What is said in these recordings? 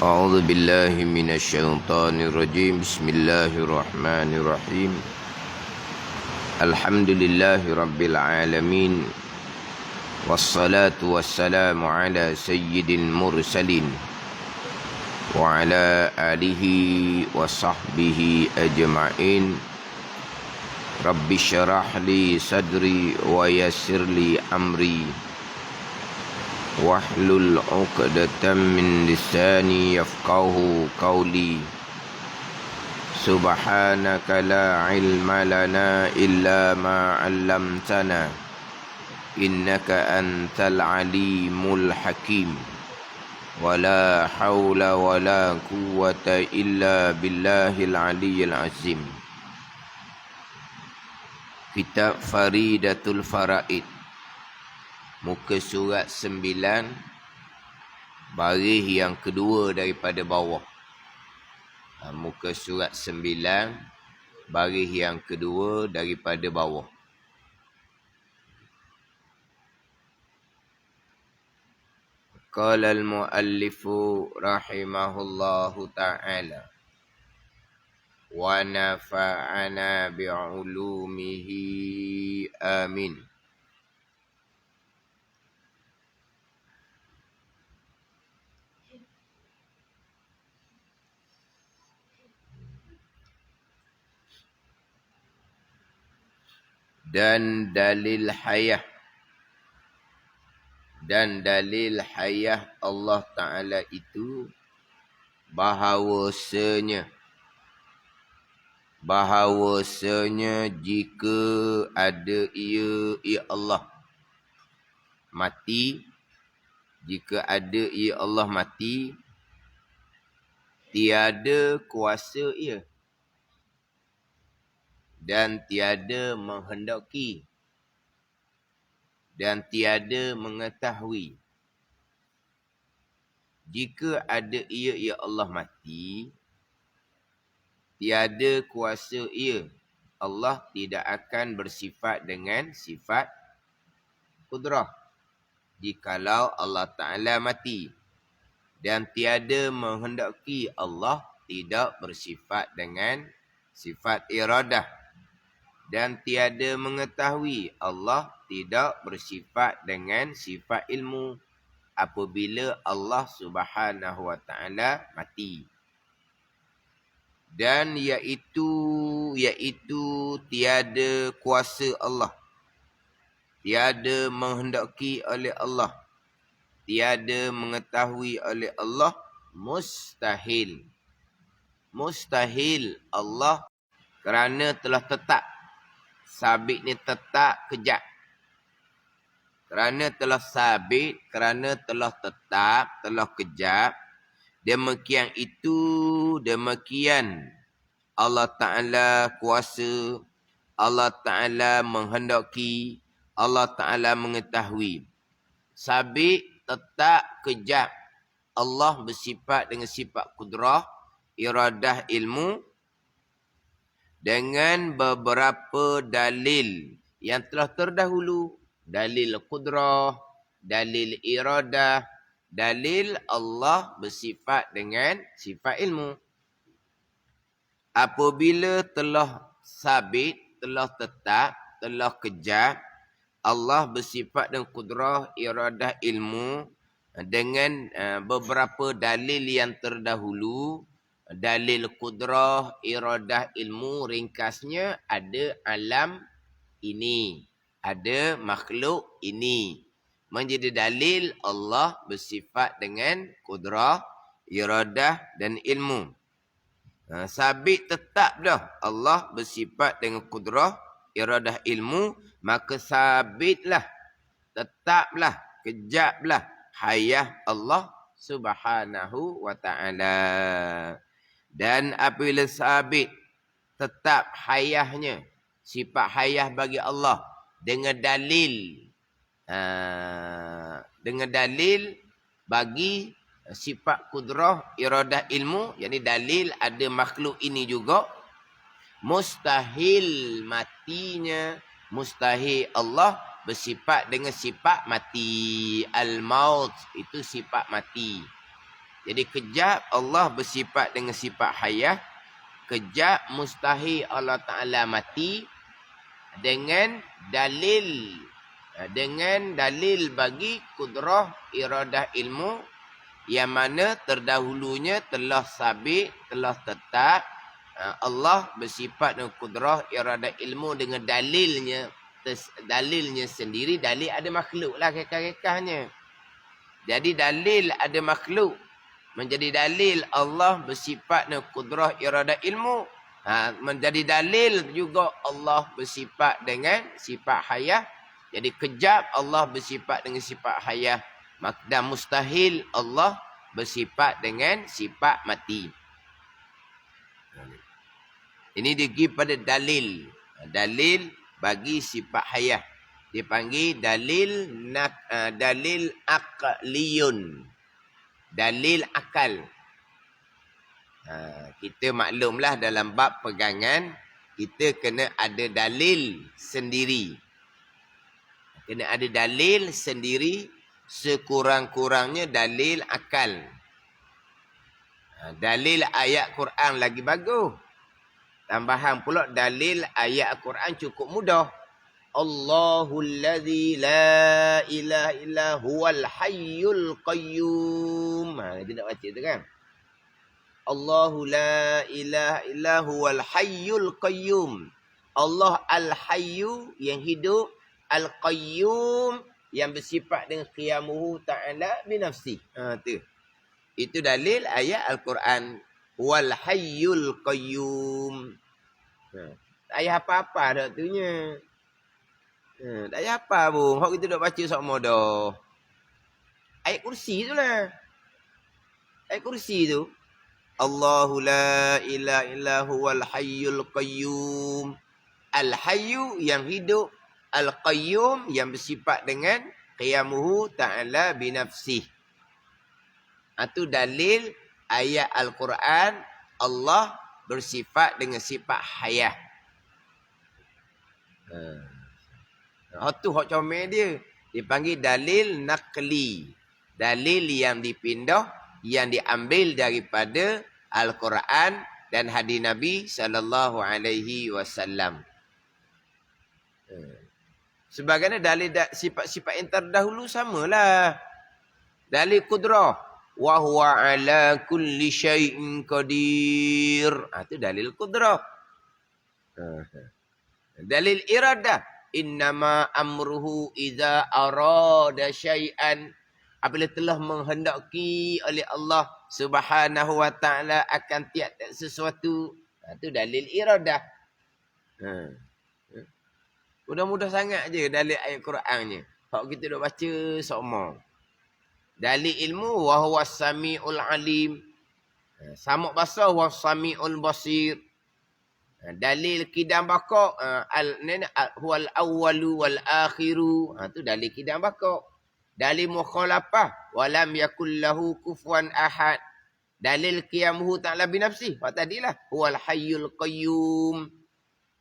أعوذ بالله من الشيطان الرجيم. بسم الله الرحمن الرحيم. الحمد لله رب العالمين، والصلاة والسلام على سيد المرسلين وعلى آله وصحبه أجمعين. رب اشرح لي صدري ويسر لي أمري واحلل عقدة من لساني يفقه قولي. سبحانك لا علم لنا إلا ما علمتنا إنك أنت العليم الحكيم. ولا حول ولا قوة إلا بالله العلي العظيم. Kitab Faridatul Faraid, muka surat 9, baris yang kedua daripada bawah. Muka surat 9, baris yang kedua daripada bawah. Qala al-muallifu rahimahullahu ta'ala wa nafa'ana bi'ulumihi amin. Dan dalil hayah Allah Ta'ala itu bahawasanya jika ada ia Allah mati, tiada kuasa ia dan tiada menghendaki dan tiada mengetahui. Jika ada ia Allah mati, tiada kuasa ia, Allah tidak akan bersifat dengan sifat kudrah jikalau Allah Ta'ala mati, dan tiada menghendaki, Allah tidak bersifat dengan sifat iradah, dan tiada mengetahui, Allah tidak bersifat dengan sifat ilmu apabila Allah Subhanahu wa Ta'ala mati. Dan iaitu tiada kuasa Allah, tiada menghendaki oleh Allah, tiada mengetahui oleh Allah, mustahil Allah, kerana telah tetap. Sabit ni tetap, kejap. Kerana telah sabit, kerana telah tetap, telah kejap. Demikian Allah Ta'ala kuasa, Allah Ta'ala menghendaki, Allah Ta'ala mengetahui. Sabit, tetap, kejap. Allah bersifat dengan sifat kudrah, iradah, ilmu, dengan beberapa dalil yang telah terdahulu. Dalil kudrah, dalil iradah, dalil Allah bersifat dengan sifat ilmu. Apabila telah sabit, telah tetap, telah kejap, Allah bersifat dengan kudrah, iradah, ilmu dengan beberapa dalil yang terdahulu. Dalil kudrah, iradah, ilmu, ringkasnya ada alam ini, ada makhluk ini. Menjadi dalil Allah bersifat dengan kudrah, iradah dan ilmu. Sabit tetap dah Allah bersifat dengan kudrah, iradah, ilmu, maka sabitlah, tetaplah, kejaplah hayah Allah Subhanahu wa Ta'ala. Dan apabila sabit, tetap hayahnya, sifat hayah bagi Allah dengan dalil bagi sifat kudrah, iradah, ilmu, yakni dalil ada makhluk ini juga, mustahil matinya, mustahil Allah bersifat dengan sifat mati. Al-maut itu sifat mati. Jadi kejap Allah bersifat dengan sifat hayah. Kejap mustahil Allah Ta'ala mati dengan dalil. Dengan dalil bagi kudrah iradah ilmu yang mana terdahulunya telah sabit, telah tetap Allah bersifat dengan kudrah iradah ilmu dengan dalilnya sendiri. Dalil ada makhluk lah kekal-kekalnya. Jadi dalil ada makhluk menjadi dalil Allah bersifat dengan kudrah iradah ilmu. Menjadi dalil juga Allah bersifat dengan sifat hayah. Jadi kejap Allah bersifat dengan sifat hayah. Dan mustahil Allah bersifat dengan sifat mati. Ini digi pada dalil. Dalil bagi sifat hayah. Dipanggil dalil dalil aqliyun. Dalil akal. Kita maklumlah dalam bab pegangan, kita kena ada dalil sendiri. Kena ada dalil sendiri, sekurang-kurangnya dalil akal. Dalil ayat Quran lagi bagus. Tambahan pula dalil ayat Quran cukup mudah. Allahul ladzi la ilaha illa huwal hayyul qayyum. Kita nak baca tu kan. Allahu la ilaha illa huwal hayyul qayyum. Allah al-hayyu yang hidup, al-qayyum yang bersifat dengan qiyamuhu ta'ala binafsi. Tu. Itu dalil ayat Al-Quran. Wal hayyul qayyum. Tak payah apa-apa dah tunya. Tak payah apa pun. Hak kita dah baca sama dah. Ayat kursi tu lah. Ayat kursi tu. Allahu la ilaha illa huwal hayyul qayyum. Al-hayyu yang hidup. Al-qayyum yang bersifat dengan qiyamuhu ta'ala binafsih. Itu dalil ayat Al-Quran. Allah bersifat dengan sifat hayah. Itu hak comel dia. Dipanggil dalil naqli. Dalil yang dipindah, yang diambil daripada Al-Quran dan hadis Nabi sallallahu alaihi wasallam. Sebagaimana dalil sifat-sifat yang terdahulu samalah. Dalil kudrah. Wa huwa ala kulli syai'in qadir. Itu dalil kudrah. Dalil iradah. Innama amruhu iza arada syai'an. Apabila telah menghendaki oleh Allah subhanahu wa ta'ala akan tiap-tiap sesuatu. Itu dalil iradah. Mudah-mudah sangat je dalil ayat Qurannya. Kalau kita dah baca sama. Dalil ilmu wa huwa samiul alim. Samuk basah wa samiul basir. Dalil kidam bakok huwal awwalu wal akhiru. Itu dalil kidam bakok. Dalil mukhalafah walam yakul lahu kufuwan ahad. Dalil qiyamuhu ta'ala binafsih. Pak tadilah huwal hayyul qayyum.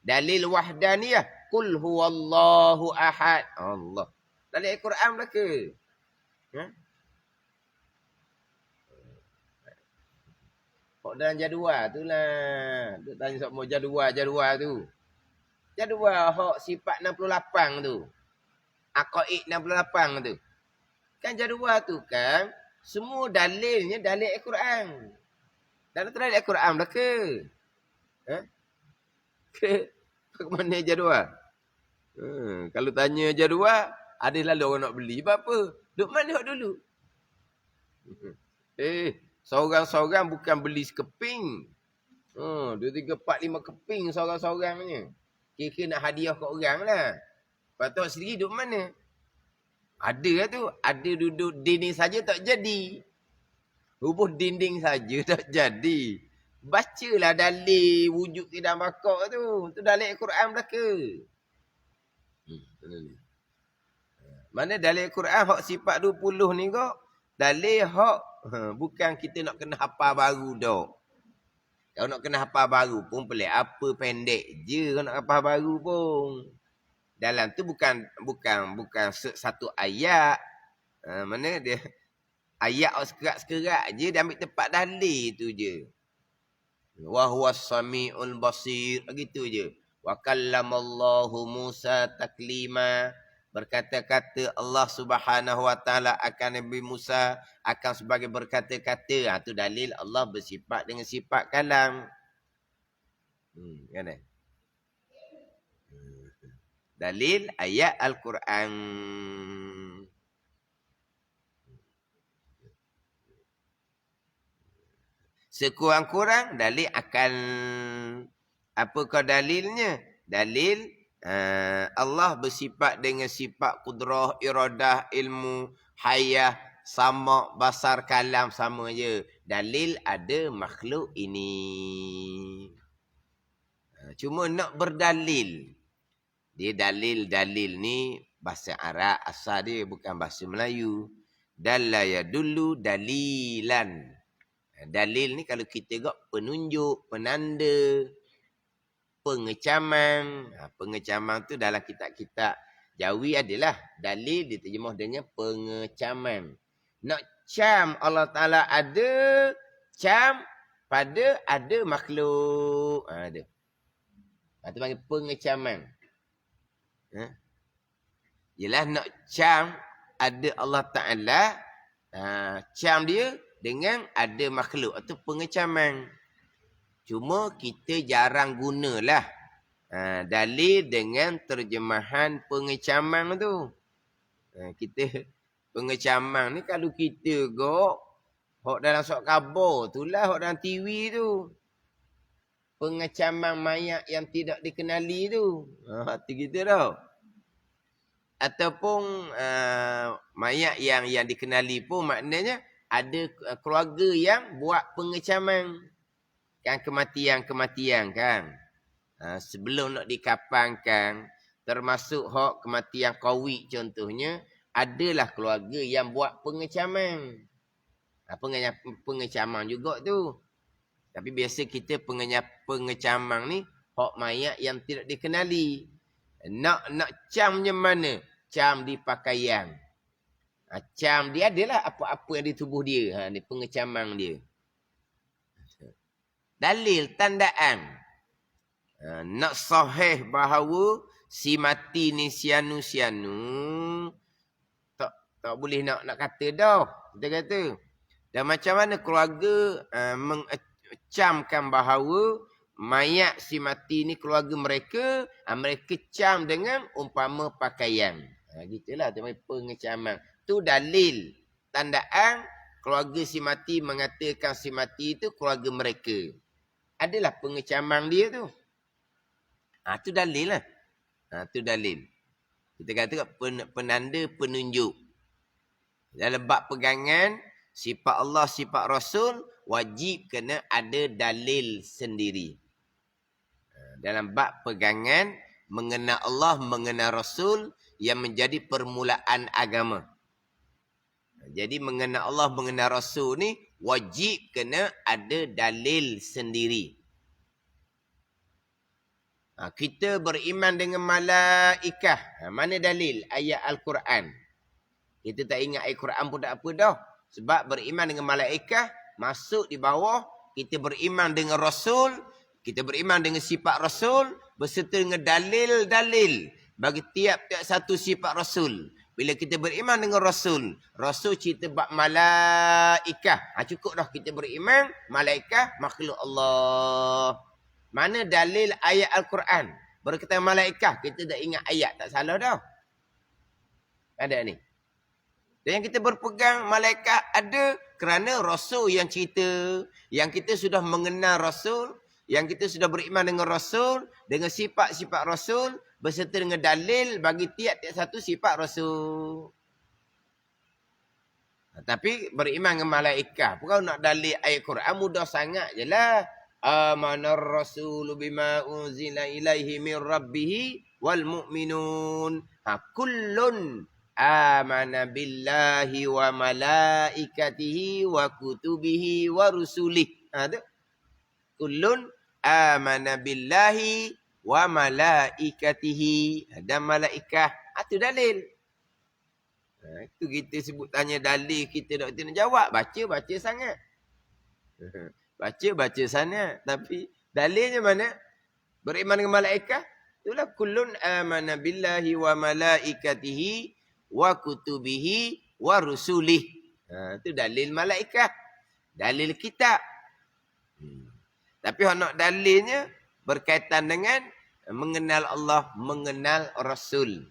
Dalil wahdaniyah qul huwallahu ahad. Allah. Dalil Al-Quran mereka. Kok dalam jadual tu lah. Duk tanya sok mau jadual tu. Jadual hok sifat 68 tu. Aqaid 68 tu. Kan jadual tu kan semua dalilnya dalil Al-Quran. Dan dalil Al-Quran mereka. Ke mana jadual? Kalau tanya jadual, ada lalu orang nak beli apa? Duk mana hok dulu? Seorang-seorang bukan beli sekeping. 2, 3, 4, 5 keping seorang-seorangnya. Kira-kira nak hadiah ke orang lah. Lepas tu sendiri duduk mana? Ada lah tu. Ada duduk dinding saja tak jadi. Rubuh dinding saja tak jadi. Bacalah dalil wujud tidak makak tu. Tu dalil Al-Quran mereka. Mana dalil Al-Quran hak sifat 20 ni kok. Dalil hak bukan kita nak kena hafal baru dah. Kalau nak kena hafal baru pun pelik apa pendek je kalau nak hafal baru pun. Dalam tu bukan satu ayat. Mana dia Ayat sekerat-sekerat je dia ambil tempat dalil tu je. Wa huwas samiul basir, begitu je. Wa kallamallahu Musa taklima. Berkata-kata Allah Subhanahu wa taala akan Nabi Musa akan sebagai berkata-kata. Tu dalil Allah bersifat dengan sifat kalam. Kan? Dalil ayat Al-Quran. Sekurang-kurang dalil akan apakah dalilnya? Dalil Allah bersifat dengan sifat kudrah, iradah, ilmu, hayah, sama, basar, kalam sama je. Dalil ada makhluk ini. Cuma nak berdalil. Dia dalil-dalil ni bahasa Arab asal dia, bukan bahasa Melayu. Dalla yadullu dalilan. Dalil ni kalau kita gak penunjuk, penanda, pengecaman. Pengecaman tu dalam kitab-kitab Jawi adalah dalil diterjemah dengan pengecaman. Nak cam Allah Ta'ala ada, cam pada ada makhluk. Ada. Itu panggil pengecaman. Yelah nak cam ada Allah Ta'ala, cam dia dengan ada makhluk. Itu pengecaman. Cuma kita jarang gunalah dalil dengan terjemahan pengecaman tu. Kita pengecaman ni kalau kita hok dalam surat khabar tu lah, hok dalam TV tu. Pengecaman mayat yang tidak dikenali tu. Hati kita tau. Ataupun mayat yang dikenali pun maknanya ada keluarga yang buat pengecaman. Kan kematian kan. Sebelum nak dikapankan, termasuk hak kematian qawi contohnya, adalah keluarga yang buat pengecaman. Pengecaman juga tu. Tapi biasa kita pengecaman ni hak mayat yang tidak dikenali. Nak camnya mana? Cam di pakaian. Cam dia adalah apa-apa yang di tubuh dia. Ni pengecaman dia. Dalil tandaan. Nak sahih bahawa si mati ni sianu-sianu. Tak boleh nak kata dah. Kita kata. Dan macam mana keluarga mengecamkan bahawa mayat si mati ni keluarga mereka. Mereka cam dengan umpama pakaian. Gitulah tu pengecaman. Tu dalil tandaan keluarga si mati mengatakan si mati itu keluarga mereka. Adalah pengecaman dia tu. Tu dalil lah. Tu dalil. Kita kata penanda penunjuk. Dalam bab pegangan sifat Allah, sifat Rasul wajib kena ada dalil sendiri. Dalam bab pegangan mengenal Allah, mengenal Rasul yang menjadi permulaan agama. Jadi mengenal Allah, mengenal Rasul ni wajib kena ada dalil sendiri. Kita beriman dengan malaikah. Mana dalil? Ayat Al-Quran. Kita tak ingat ayat Quran pun tak apa dah. Sebab beriman dengan malaikah masuk di bawah. Kita beriman dengan Rasul. Kita beriman dengan sifat Rasul. Berserta dengan dalil-dalil. Bagi tiap-tiap satu sifat Rasul. Bila kita beriman dengan Rasul. Rasul cerita bab malaikah. Cukup dah kita beriman. Malaikah makhluk Allah. Mana dalil ayat Al-Quran? Berkaitan malaikah. Kita dah ingat ayat. Tak salah dah. Ada ni. Dan yang kita berpegang malaikat ada kerana Rasul yang cerita. Yang kita sudah mengenal Rasul. Yang kita sudah beriman dengan Rasul. Dengan sifat-sifat Rasul. Berserta dengan dalil bagi tiap-tiap satu sifat Rasul. Tapi beriman dengan malaikat. Bukan nak dalil ayat Quran mudah sangat je lah. Amanar rasulu bima unzila ilaihi min rabbihi wal mu'minun. Kullun amana billahi wa malaikatihi wa kutubihi wa rusulih. Kullun amana billahi wa malaikatihi. Dan malaikah. Itu dalil. Itu kita sebut tanya dalil, kita tak nak jawab. Baca sangat. Baca sangat. Tapi dalilnya mana? Beriman dengan malaikat. Itulah kullun amana billahi wa malaikatihi wa kutubihi wa rusulih. Itu dalil malaikat. Dalil kitab. Tapi nak dalilnya berkaitan dengan mengenal Allah, mengenal Rasul.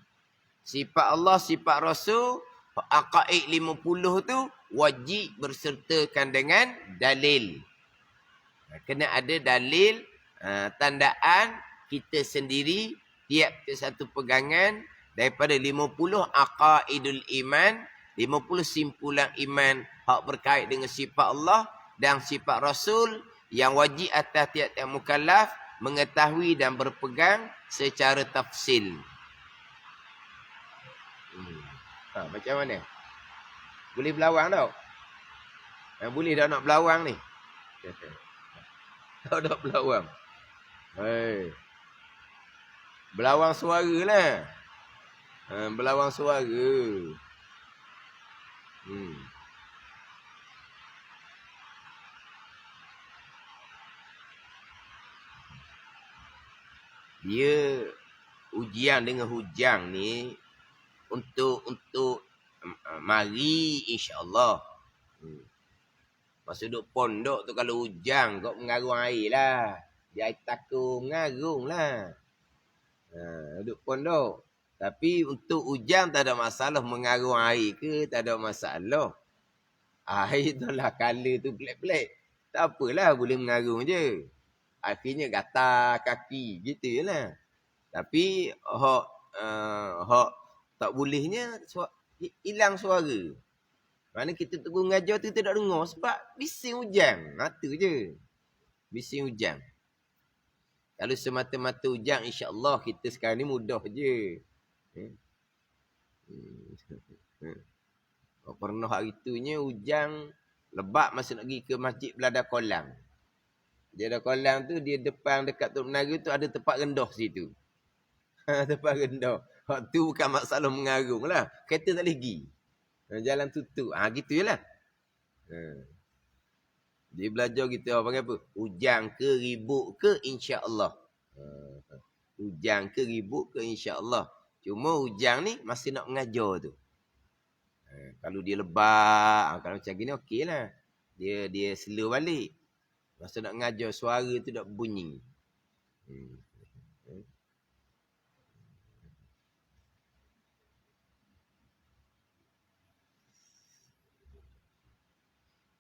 Sifat Allah, sifat Rasul, Aqaid 50 tu wajib bersertakan dengan dalil. Kena ada dalil, tandaan kita sendiri, tiap satu pegangan daripada 50 aqaidul iman, 50 simpulan iman hak berkait dengan sifat Allah dan sifat Rasul yang wajib atas tiap-tiap mukallaf mengetahui dan berpegang secara tafsil. Macam mana? Boleh berlawang tau? Boleh dah nak berlawang ni? Tak nak berlawang. Berlawang suara lah. Berlawang suara. Dia ujian dengan hujang ni untuk mari insya-Allah. Masa duduk pondok tu kalau hujang kau mengarung air lah. Dia air takut mengarung lah. Duduk pondok. Tapi untuk hujang tak ada masalah mengarung air ke, tak ada masalah. Air tu lah color tu pelik-pelik. Tak apalah boleh mengarung je. Akhirnya gatal kaki gitu je lah. Tapi hak tak bolehnya hilang suara. Mana kita tunggu mengajar tu kita tak dengar sebab bising hujan. Itu je. Bising hujan. Kalau semata-mata hujan insya-Allah kita sekarang ni mudah je. Pernah hari itunya hujan lebat masa nak pergi ke masjid Belada Kolam. Dia ada kolam tu, dia depan dekat Tok Menara tu ada tempat rendah situ. Tempat rendah. Waktu bukan masalah mengarung lah. Kereta tak boleh pergi. Jalan tutup. Gitu je lah. Dia belajar kita panggil apa? Hujang ke ribut ke insya-Allah. Hujang ke ribut ke insya-Allah. Cuma hujang ni masih nak mengajar tu. Kalau dia lebat, kalau macam gini okey lah. Dia slow balik. Masa nak mengajar suara tu tak bunyi.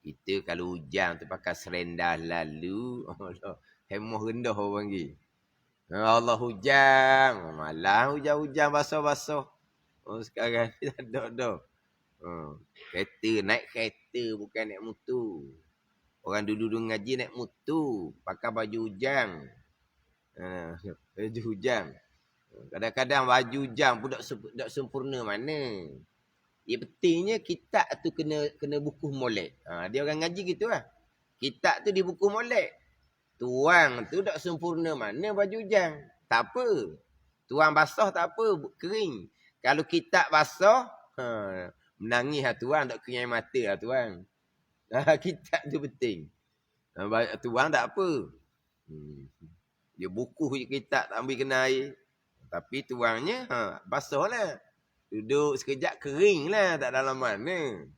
Kita kalau hujan tu pakai serendah lalu. Allah, hemah rendah orang panggil. Allah hujan. Malah hujan-hujan basah-basah. Sekarang ni tak ada dah. Kereta, naik kereta bukan naik motor. Orang dulu-dulu ngaji naik motor. Pakai baju hujan. Baju hujan. Kadang-kadang baju hujan pun tak sempurna mana. Ya pentingnya kitab tu kena buku molek. Dia orang ngaji gitu lah. Kitab tu di buku molek. Tuang tu tak sempurna mana baju hujan. Tak apa. Tuang basah tak apa. Kering. Kalau kitab basah. Menangis lah tuang. Tak kering air mata lah tuang. Kitab tu penting. Tuang tak apa. Dia buku je kitab tak ambil kena air. Tapi tuangnya basah lah. Duduk sekejap kering lah. Tak dalam mana.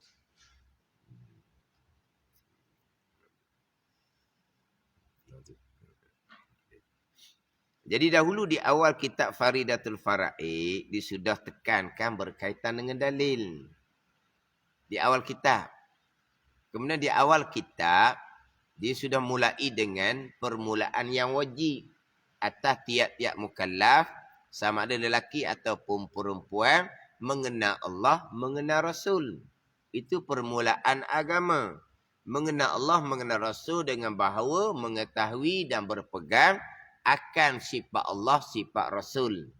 Jadi dahulu di awal kitab Faridatul Faraid. Dia sudah tekankan berkaitan dengan dalil. Di awal kitab. Kemudian di awal kitab. Dia sudah mulai dengan permulaan yang wajib. Atas tiap-tiap mukallaf. Sama ada lelaki ataupun perempuan. Mengenal Allah, mengenal Rasul. Itu permulaan agama. Mengenal Allah, mengenal Rasul dengan bahawa mengetahui dan berpegang akan sifat Allah, sifat Rasul.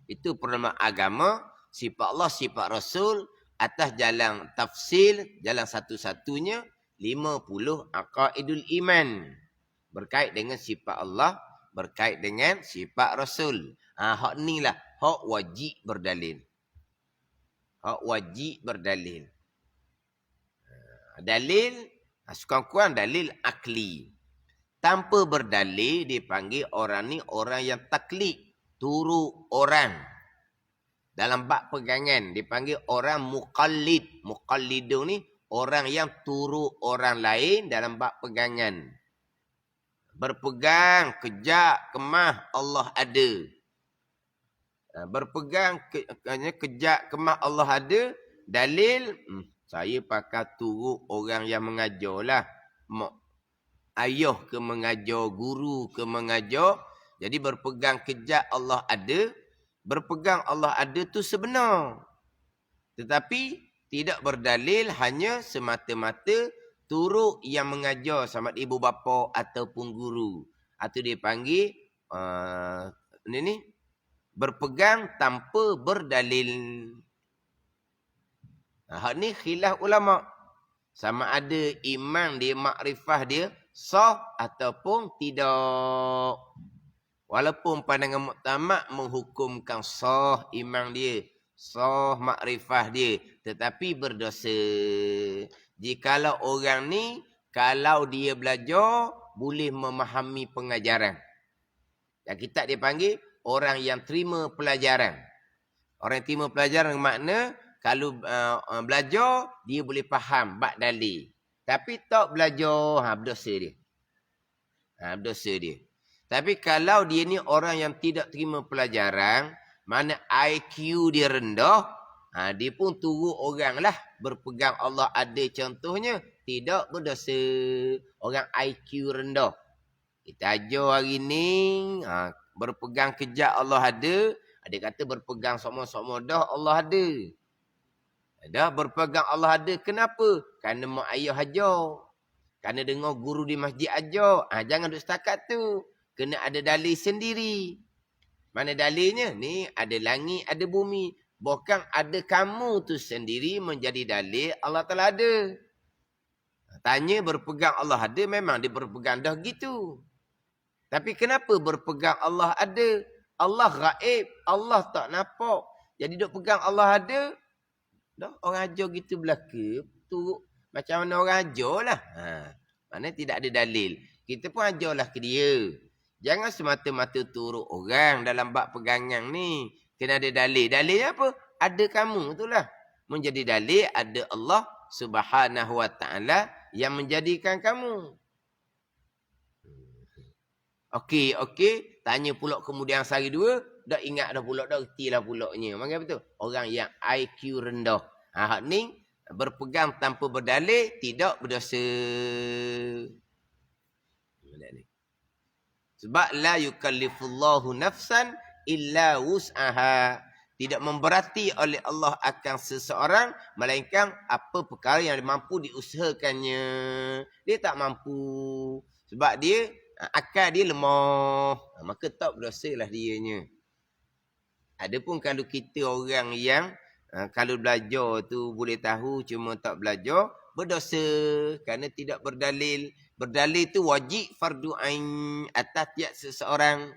Itu permulaan agama, sifat Allah, sifat Rasul atas jalan tafsil, jalan satu-satunya 50 aqaidul iman. Berkait dengan sifat Allah, berkait dengan sifat Rasul. Hak ni lah hak wajib berdalil. Hak wajib berdalil. Dalil, sekurang-kurang dalil akli. Tanpa berdalil dipanggil orang ni orang yang taklid, turu orang. Dalam bab pegangan dipanggil orang muqallid. Muqallidu ni orang yang turu orang lain dalam bab pegangan. Berpegang, kejak, kemah, Allah ada. Berpegang, kejak, kemah, Allah ada. Dalil, saya pakai turu orang yang mengajar lah. Ayah ke mengajar, guru ke mengajar. Jadi berpegang kejak Allah ada. Berpegang Allah ada tu sebenar. Tetapi tidak berdalil hanya semata-mata turut yang mengajar sama ibu bapa ataupun guru. Atau dia panggil ni berpegang tanpa berdalil. Hak ni khilaf ulama. Sama ada iman dia, makrifah dia sah ataupun tidak. Walaupun pandangan muktamad menghukumkan sah iman dia, sah makrifah dia, tetapi berdosa. Jikalau orang ni, kalau dia belajar, boleh memahami pengajaran. Dan kita dipanggil orang yang terima pelajaran. Orang yang terima pelajaran makna, kalau belajar, dia boleh faham bab dalil. Tapi tak belajar, berdosa dia. Berdosa dia. Tapi kalau dia ni orang yang tidak terima pelajaran, mana IQ dia rendah, dia pun turut orang lah. Berpegang Allah ada contohnya, tidak berdosa. Orang IQ rendah. Kita ajar hari ni, berpegang kejap Allah ada. Dia kata berpegang sama-sama dah Allah ada. Dah berpegang Allah ada. Kenapa? Kerana mak ayah ajar. Kerana dengar guru di masjid ajar. Jangan duduk setakat tu. Kena ada dalil sendiri. Mana dalilnya? Ni ada langit, ada bumi. Bukan ada kamu tu sendiri menjadi dalil Allah Ta'ala ada. Tanya berpegang Allah ada, memang dia berpegang dah gitu. Tapi kenapa berpegang Allah ada? Allah gaib, Allah tak nampak. Jadi duk pegang Allah ada, dah orang ajar gitu belaka. Tu macam mana orang ajar lah. Mana tidak ada dalil. Kita pun ajarlah ke dia. Jangan semata-mata turut orang dalam bab pegangan ni. Kena ada dalil. Dalil apa? Ada kamu itulah. Menjadi dalil ada Allah Subhanahu Wa Taala yang menjadikan kamu. Okey. Tanya pula kemudian sehari dua. Dah ingat dah pula. Dah reti lah pulaknya. Maksudnya betul? Orang yang IQ rendah. Hak ni berpegang tanpa berdalil. Tidak berdosa. Sebab la yukallifullahu nafsan illa wus'aha. Tidak memberati oleh Allah akan seseorang melainkan apa perkara yang mampu diusahakannya. Dia tak mampu. Sebab dia akal dia lemah. Maka tak berdosalah dianya. Adapun kalau kita orang yang kalau belajar tu boleh tahu cuma tak belajar, berdosa kerana tidak berdalil. Berdalil tu wajib fardu ain atas tiap seseorang.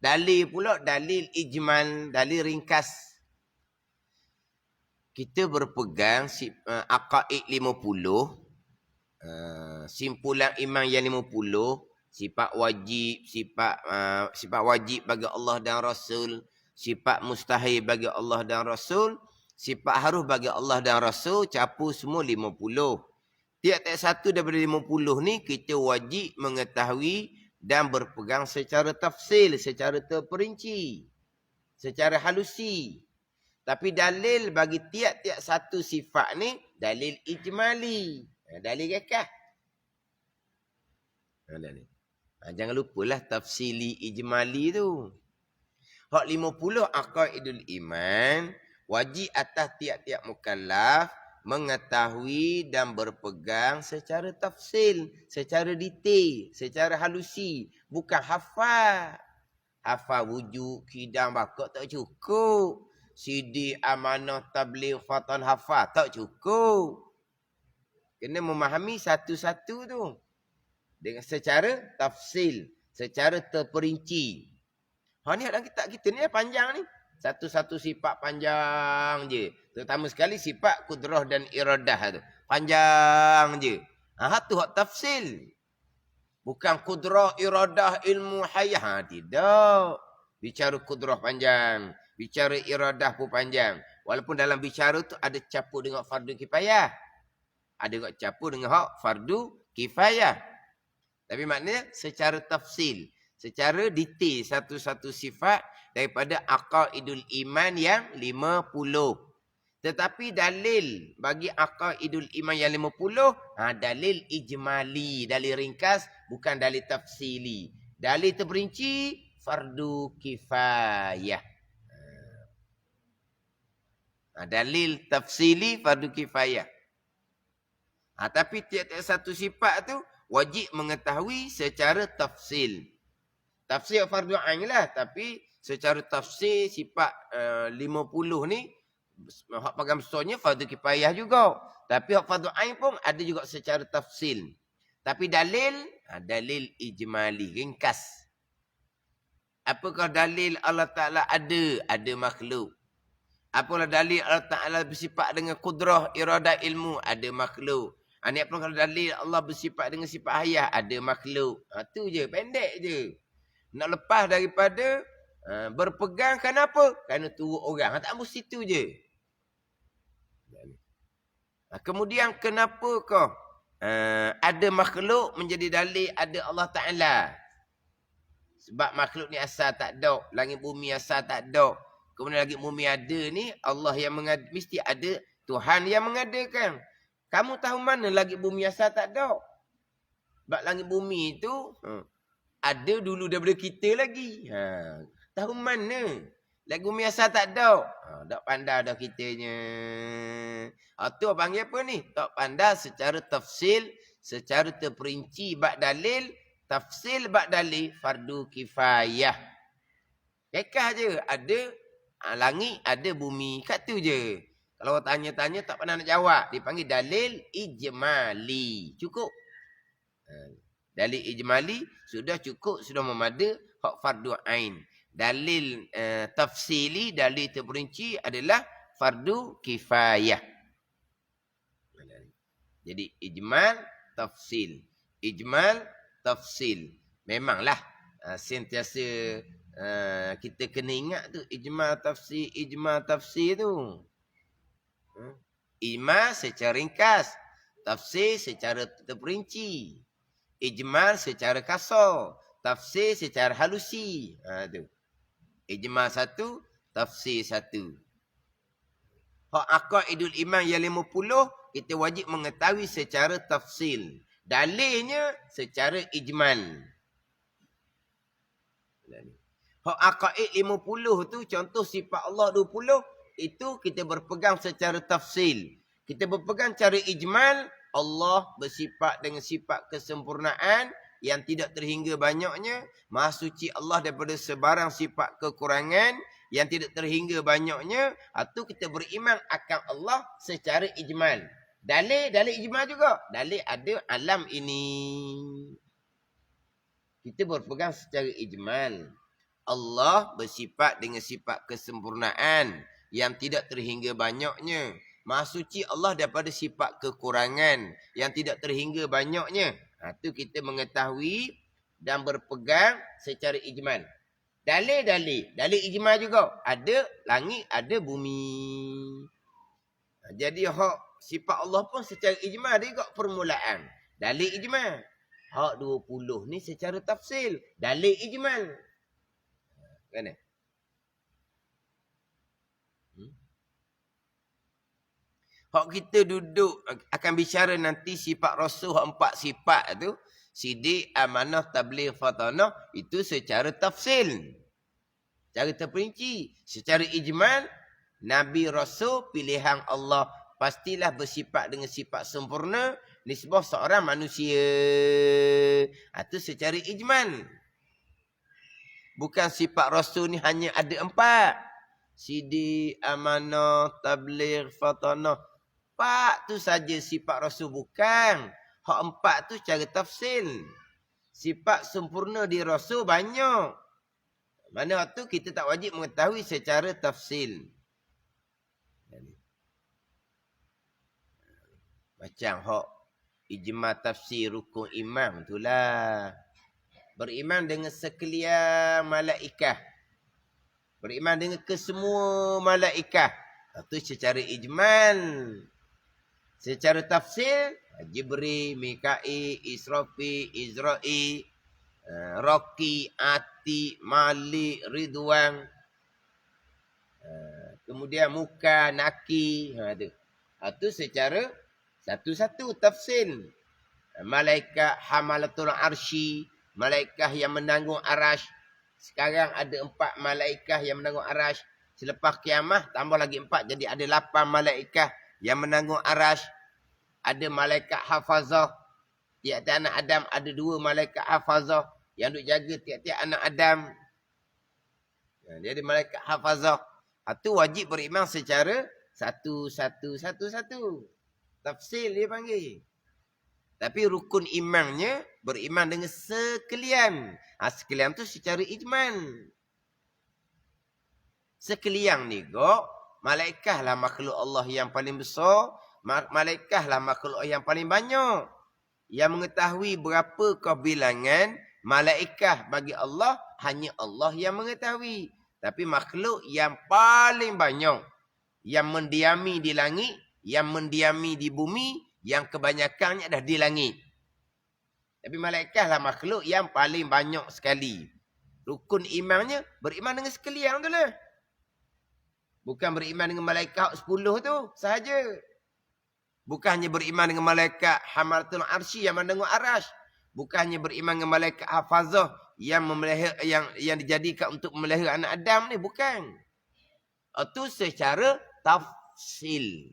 Dalil pula dalil ijmal, dalil ringkas. Kita berpegang aqaid 50, simpulan iman yang 50, sifat wajib bagi Allah dan Rasul, sifat mustahil bagi Allah dan Rasul, sifat harus bagi Allah dan Rasul, campur semua 50. Tiap-tiap satu daripada 50 ni kita wajib mengetahui dan berpegang secara tafsil, secara terperinci, secara halusi. Tapi dalil bagi tiap-tiap satu sifat ni dalil ijmali. Dalil kekah. Jangan lupalah tafsili ijmali tu. Hak 50 aqaidul iman wajib atas tiap-tiap mukallaf mengetahui dan berpegang secara tafsil, secara detail, secara halusi. Bukan hafal. Hafal wujud, kidang, bakak tak cukup. CD, amanah, tabligh, fatan, hafal tak cukup. Kena memahami satu-satu tu. Dengan secara tafsil, secara terperinci. Ni dalam kitab kita ni panjang ni. Satu-satu sifat panjang je. Terutama sekali sifat kudrah dan iradah tu. Panjang je. Tu hak tafsil. Bukan kudrah, iradah, ilmu, hayah. Tidak. Bicara kudrah panjang. Bicara iradah pun panjang. Walaupun dalam bicara tu ada campur dengan fardu kifayah. Ada juga campur dengan hak fardu kifayah. Tapi maknanya secara tafsil. Secara detail satu-satu sifat daripada aqaidul iman yang 50. Tetapi dalil bagi aqaidul iman yang 50, dalil ijmali, dalil ringkas, bukan dalil tafsili. Dalil terperinci, fardu kifayah. Dalil tafsili, fardu kifayah. Tapi tiap-tiap satu sifat tu wajib mengetahui secara tafsil. Tafsir fardu ain lah, tapi secara tafsir sifat 50 ni hak pegang besarnya fardu kifayah juga. Tapi hak fardu ain pun ada juga secara tafsil. Tapi dalil, dalil ijmali, ringkas. Apakah dalil Allah Ta'ala ada makhluk? Apalah dalil Allah Ta'ala bersifat dengan kudrah, iradah, ilmu, ada makhluk. Ini apa kalau dalil Allah bersifat dengan sifat hayah, ada makhluk. Tu je, pendek je. Nak lepas daripada berpegang, kenapa? Kerana turut orang. Tak mesti tu je. Kemudian kenapa kau ada makhluk menjadi dalil ada Allah Ta'ala? Sebab makhluk ni asal tak ada. Langit bumi asal tak ada. Kemudian langit bumi ada ni, Allah yang mesti ada Tuhan yang mengadakan. Kamu tahu mana langit bumi asal tak ada? Sebab langit bumi tu ada dulu daripada kita lagi. Tahu mana? Langit bumi asal tak ada. Tak pandai dah kitanya. Tu panggil apa ni? Tak pandai secara tafsil, secara terperinci bab dalil, tafsil bab dalil, fardu kifayah. Kekah je. Ada langit, ada bumi. Kat tu je. Kalau tanya-tanya tak pernah nak jawab. Dipanggil dalil ijmali. Cukup. Dalil ijmali sudah cukup, sudah memada hak fardu ain. Dalil tafsili, dalil terperinci adalah fardu kifayah. Jadi ijmal, tafsil. Ijmal, tafsil. Memanglah sentiasa kita kena ingat tu. Ijmal, tafsir tu. Ijmal secara ringkas. Tafsir secara terperinci. Ijmal secara kasar. Tafsir secara halusi. Tu. Ijmal satu, tafsir satu. Hak aqaidul iman yang 50, kita wajib mengetahui secara tafsil. Dalilnya secara ijmal. Hak aqaid 50 tu, contoh sifat Allah 20, itu kita berpegang secara tafsil. Kita berpegang secara ijmal, Allah bersifat dengan sifat kesempurnaan yang tidak terhingga banyaknya. Maha suci Allah daripada sebarang sifat kekurangan yang tidak terhingga banyaknya. Itu kita beriman akan Allah secara ijmal. Dalil ijmal juga. Dalil ada alam ini. Kita berpegang secara ijmal. Allah bersifat dengan sifat kesempurnaan yang tidak terhingga banyaknya. Maha suci Allah daripada sifat kekurangan yang tidak terhingga banyaknya. Itu kita mengetahui dan berpegang secara ijmal. Dalil ijmal juga. Ada langit, ada bumi. Jadi hak sifat Allah pun secara ijmal dia juga permulaan. Dalil ijmal. Hak 20 ni secara tafsil. Dalil ijmal. Kan? Hak kita duduk akan bicara nanti sifat Rasul, 4 sifat tu. Sidik, amanah, tabligh, fatanah. Itu secara tafsil. Secara terperinci. Secara ijmal, Nabi Rasul pilihan Allah. Pastilah bersifat dengan sifat sempurna. Nisbah seorang manusia. Itu secara ijmal. Bukan sifat Rasul ni hanya ada 4. Sidik, amanah, tabligh, fatanah. 4 tu saja sifat Rasul, bukan. Hak 4 tu cara tafsil. Sifat sempurna di Rasul banyak. Mana hak tu kita tak wajib mengetahui secara tafsil. Macam hak ijma tafsir rukun iman itulah. Beriman dengan sekalian malaikah. Beriman dengan kesemua malaikah. Itu secara ijmal. Secara tafsir, Jibril, Mikail, Israfil, Izrail, Rocky, Ati, Malik, Ridwan. Kemudian Muka, Naki. Itu secara satu-satu tafsir. Malaikat Hamalatul Arsy, malaikat yang menanggung arash. Sekarang ada 4 malaikat yang menanggung arash. Selepas kiamat tambah lagi 4, jadi ada 8 malaikat yang menanggung arash. Ada malaikat hafazah. Tiap-tiap anak Adam ada 2 malaikat hafazah yang duk jaga tiap-tiap anak Adam. Dia ada malaikat hafazah. Itu wajib beriman secara satu. Tafsil dia panggil. Tapi rukun imannya beriman dengan sekalian. Sekalian tu secara ijman. Sekalian ni kok, malaikat lah makhluk Allah yang paling besar. Malaikat lah makhluk yang paling banyak. Yang mengetahui berapa kebilangan malaikat bagi Allah, hanya Allah yang mengetahui. Tapi makhluk yang paling banyak, yang mendiami di langit, yang mendiami di bumi, yang kebanyakannya dah di langit. Tapi malaikat lah makhluk yang paling banyak sekali. Rukun imannya beriman dengan sekalian tu lah. Bukan beriman dengan malaikat 10 tu sahaja. Bukan hanya beriman dengan malaikat Hamalatul Arsy yang menanggung arash. Bukan hanya beriman dengan malaikat hafazah yang yang dijadikan untuk memelihara anak Adam ni. Bukan. Itu secara tafsil.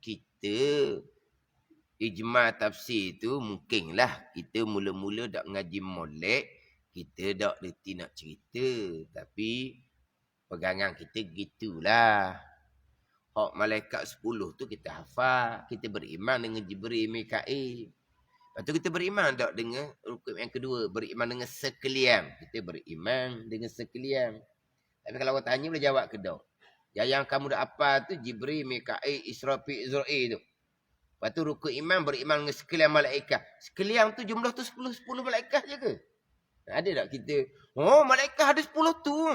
Kita ijma tafsir tu mungkinlah kita mula-mula dak ngaji molek, kita dak reti nak cerita, tapi pegangan kita gitulah. Hak malaikat 10 tu kita hafal, kita beriman dengan Jibril, Mikail. Lepas tu kita beriman dak dengan rukun yang kedua, beriman dengan sekalian. Kita beriman dengan sekalian. Tapi kalau orang tanya boleh jawab ke dak? Yang kamu dah apa tu Jibril, Mikail, Israfil, Izrail tu. Lepas tu rukun iman beriman dengan sekalian malaikat. Sekalian tu jumlah tu 10 malaikat je ke? Ada tak kita? Oh, malaikat ada 10 tu.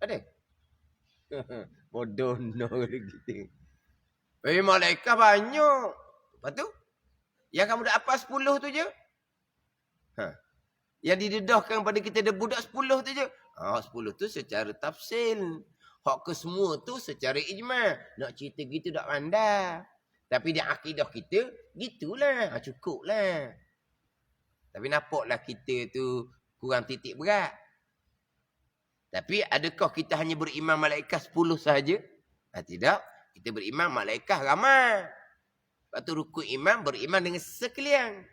Ada? Bodoh no kita. Malaikat banyak. Lepas tu? Yang kamu dah apa 10 tu je? Yang didedahkan pada kita ada budak 10 tu je? 10 tu secara tafsil. Hak ke semua tu secara ijma. Nak cerita gitu tak pandai. Tapi di akidah kita, gitulah. Cukuplah. Tapi nampaklah kita tu kurang titik berat. Tapi adakah kita hanya beriman malaikat 10 sahaja? Tidak. Kita beriman malaikat ramai. Lepas tu rukun iman beriman dengan sekalian.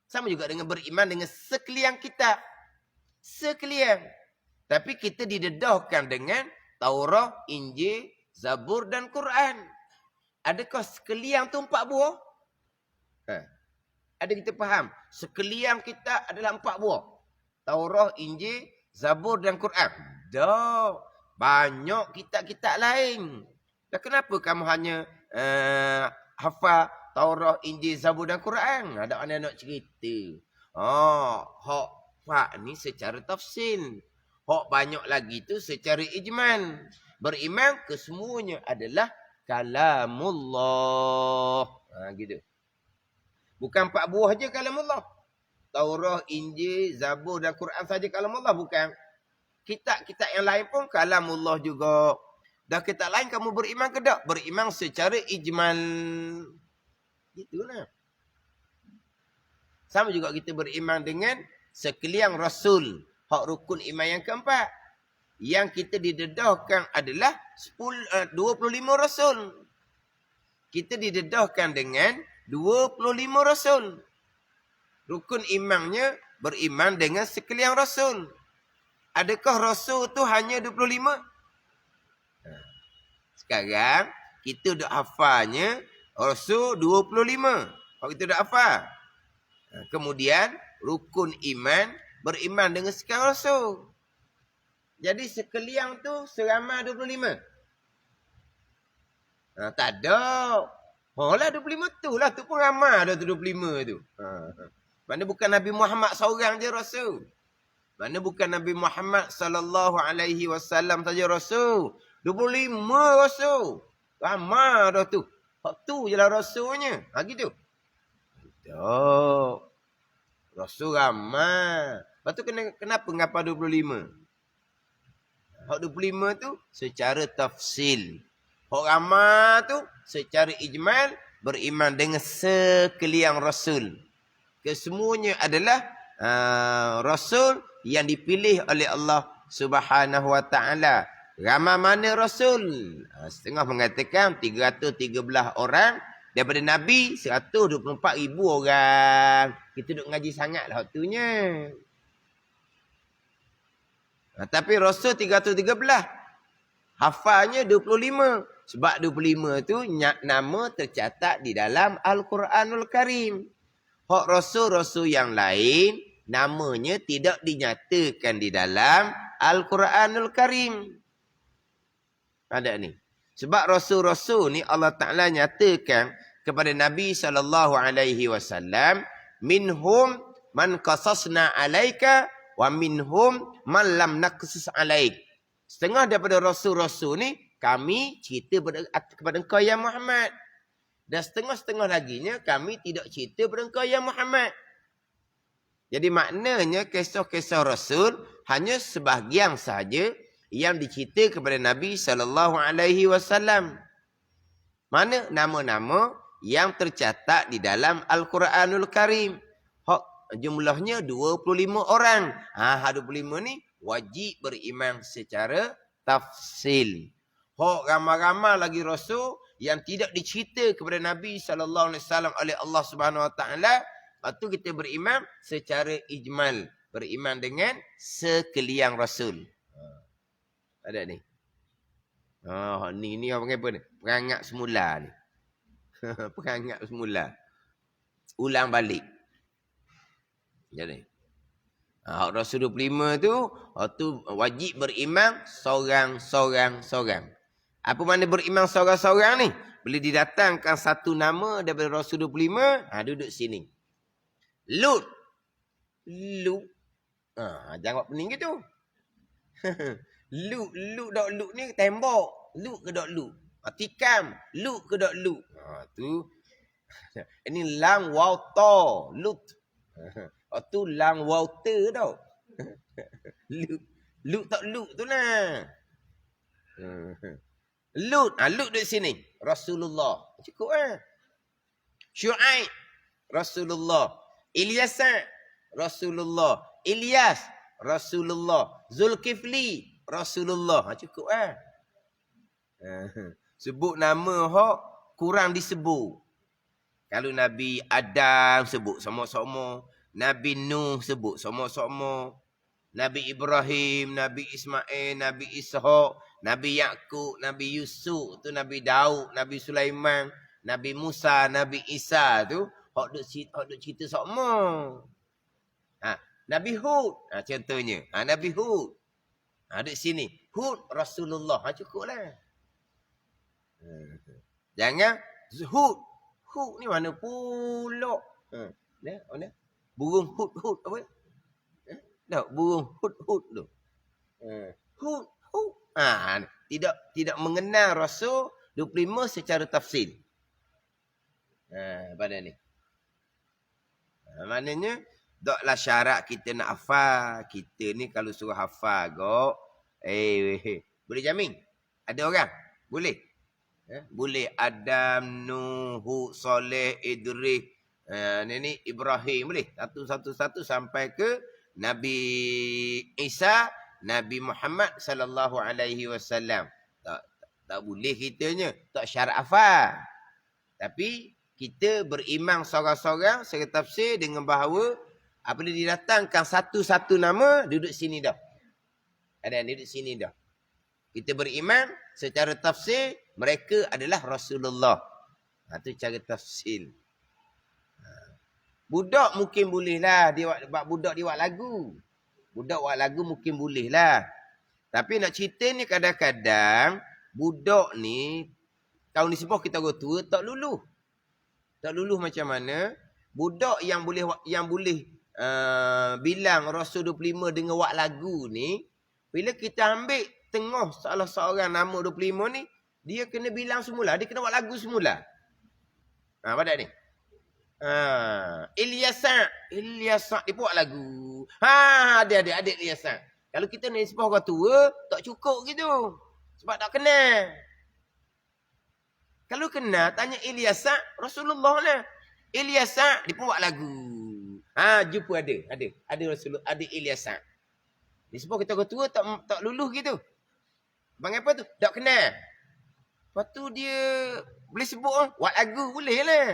Sama juga dengan beriman dengan sekalian kita. Sekalian. Tapi kita didedahkan dengan Taurat, Injil, Zabur dan Quran. Adakah sekalian tu 4 buah? Ada kita faham? Sekalian kita adalah 4 buah. Taurat, Injil, Zabur dan Quran. Dah. Banyak kitab-kitab lain. Dan kenapa kamu hanya hafal Taurat, Injil, Zabur dan Quran? Ada mana nak cerita? Hak Pak ni secara tafsil. Hak banyak lagi tu secara ijman. Beriman kesemuanya adalah kalamullah. Gitu. Bukan 4 buah je kalamullah. Taurat, Injil, Zabur dan Quran saja kalamullah. Bukan. Kitab-kitab yang lain pun kalamullah juga. Dah kitab lain kamu beriman ke tak? Beriman secara ijmal. Gitulah. Sama juga kita beriman dengan sekalian Rasul. Hak rukun iman yang keempat. Yang kita didedahkan adalah 25 Rasul. Kita didedahkan dengan 25 Rasul. Rukun imannya beriman dengan sekalian Rasul. Adakah Rasul tu hanya 25? Sekarang kita dah hafalnya Rasul 25. Kalau kita dah hafal. Kemudian rukun iman beriman dengan sekian rasul. Jadi sekalian tu seramai 25. Tak ada. Lah 25 tu lah. Tu pun ramai dah tu 25 tu. Mana bukan Nabi Muhammad seorang je rasul. Mana bukan Nabi Muhammad sallallahu alaihi wasallam saja rasul. 25 rasul. Ramai dah tu. Hak tu je lah rasulnya. Gitu. Tak. Rasul ramai. Lepas tu kenapa ngapa 25? Hak 25 tu secara tafsil. Hak ramai tu secara ijmal beriman dengan sekalian rasul. Kesemuanya adalah rasul yang dipilih oleh Allah Subhanahu wa taala. Ramai mana rasul? Setengah mengatakan 313 orang daripada nabi 124,000 orang. Kita duk ngaji sangatlah waktunya. Tapi Rasul 313. Hafalnya 25. Sebab 25 tu nama tercatat di dalam Al-Quranul Karim. Hak Rasul-Rasul yang lain, namanya tidak dinyatakan di dalam Al-Quranul Karim. Ada ni. Sebab Rasul-Rasul ni Allah Ta'ala nyatakan kepada Nabi SAW, minhum man qasasna alaika wa minhum man lam naqsus alaik. Setengah daripada rasul-rasul ni kami cerita kepada engkau ya Muhammad. Dan setengah-setengah laginya kami tidak cerita kepada engkau ya Muhammad. Jadi maknanya kisah-kisah rasul hanya sebahagian sahaja yang dicerita kepada Nabi sallallahu alaihi wasallam. Mana nama-nama yang tercatat di dalam Al-Quranul Karim. Jumlahnya 25 orang. 25 ni wajib beriman secara tafsil. Ramai-ramai lagi rasul yang tidak dicerita kepada Nabi sallallahu alaihi wasallam oleh Allah Subhanahu wa taala, lepas kita beriman secara ijmal, beriman dengan sekalian rasul. Ada ni. Ni apa apa ni? Perangat semula ni. Perangat semula. Ulang balik. Jadi. Rasul 25 tu wajib beriman seorang-seorang. Apa makna beriman seorang-seorang ni? Bila didatangkan satu nama daripada Rasul 25, duduk sini. Lut. Jangan buat pening gitu. Lut dok Lut ni tembok. Lut ke dok Lut? Tikam. Lut ke dok Lut? Tu. Ini lang waw to. Lut. Tu lang waw te tau. Lut tak Lut tu lah. Lut. Lut di sini. Rasulullah. Cukup Syuaib. Rasulullah. Ilyas. Rasulullah. Ilyas. Rasulullah. Zulkifli. Rasulullah. Cukup Sebut nama hok kurang disebut. Kalau Nabi Adam sebut sama-sama. Nabi Nuh sebut sama-sama. Nabi Ibrahim, Nabi Ismail, Nabi Ishaq, Nabi Yaqub, Nabi Yusuf, tu Nabi Daud, Nabi Sulaiman, Nabi Musa, Nabi Isa tu hok duk cerita sama. Nabi Hud, contohnya. Nabi Hud. Duduk sini. Hud Rasulullah. Cukuplah. Jangan Hud. Hud ni mana pula? Mana? Burung hud apa? Tak, burung hud tu. Hud. Tidak mengenal Rasul 25 secara tafsil. Pada ni. Maknanya taklah syarat kita nak hafal. Kita ni kalau suruh hafal boleh jamin? Ada orang? Boleh? Boleh Adam, Nuh, Saleh, Idris, ni Ibrahim, boleh? Satu-satu sampai ke Nabi Isa, Nabi Muhammad sallallahu alaihi wasallam. Tak boleh kitanya, tak syarat hafal. Tapi kita beriman seorang-seorang secara tafsir dengan bahawa apabila didatangkan satu-satu nama, duduk sini dah. Ada duduk sini dah. Kita beriman secara tafsir, mereka adalah Rasulullah. Itu cara tafsir. Budak mungkin bolehlah. Budak dia buat lagu. Budak buat lagu mungkin boleh lah. Tapi nak cerita ni kadang-kadang budak ni tahun nisbah kita orang tua tak luluh. Tak luluh macam mana? Budak yang boleh bilang Rasul 25 dengan buat lagu ni, bila kita ambil tengah salah seorang nama 25 ni, dia kena bilang semula, dia kena buat lagu semula. Pada ni. Ilyasa dia buat lagu. Adik Ilyasa. Kalau kita ni nisbah orang tua, tak cukup gitu. Sebab tak kenal. Kalau kenal, tanya Ilyasa, Rasulullah lah. Ilyasa, dia pun buat lagu. Jumpa ada Rasulullah, ada Ilyasa. Nisbah kita orang tua tak luluh gitu. Bang apa tu? Tak kenal. Lepas tu dia boleh sebut buat lagu boleh lah.